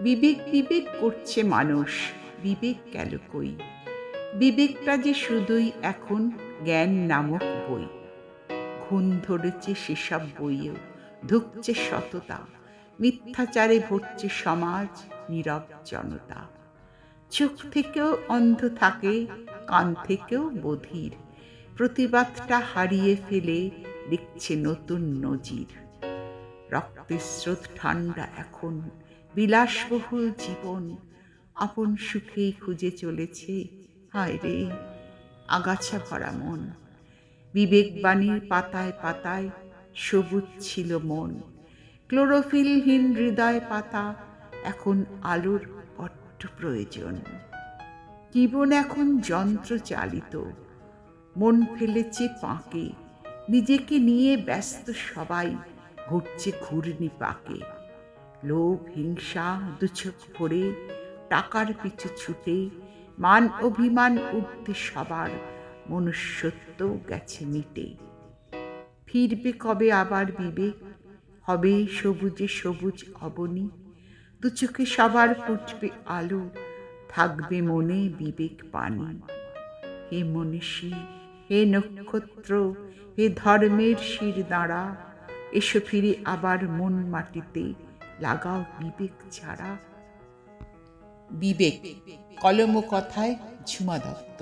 বিবেক বিবেক করছে মানুষ, বিবেক গেল কই? বিবেকটা যে শুধুই এখন জ্ঞান নামক বই। ঘুণ ধরেছে সেসব বইয়েও, ধুঁকছে সততা, মিথ্যাচারে ভরছে সমাজ, নীরব জনতা। চোখ থেকেও অন্ধ থাকে, কান থেকেও বধির। প্রতিবাদটা হারিয়ে ফেলে দেখছে নতুন নজির। রক্তের স্রোত ঠান্ডা এখন, বিলাসবহুল জীবন আপন সুখেই খুঁজে চলেছে, হায় রে আগাছা ভরা মন। বিবেকবাণীর পাতায় পাতায় সবুজ ছিল মন, ক্লোরোফিলহীন হৃদয় পাতা এখন আলোর বড্ড প্রয়োজন। জীবন এখন যন্ত্র চালিত, মন ফেলেছে পাঁকে, নিজেকে নিয়ে ব্যস্ত সবাই, ঘুরছে ঘূর্ণি পাকে। লোভ হিংসা দুচোখ ভরে টাকার পিছু ছুটে, মান অভিমান উঠতে সবার, মনুষ্যত্ব গেছে মিটে। ফিরবে কবে আবার বিবেক, হবে সবুজে সবুজ অবনী, দুচোখে সবার ফুটবে আলো, থাকবে মনে বিবেক বাণী। হে মনীষী, হে নক্ষত্র, হে ধর্মের শির দাঁড়া, এসো ফিরে আবার মন মাটিতে, লাগাও বিবেক ছাড়া। বিবেক, কলম ও কথায় ঝুমা দত্ত।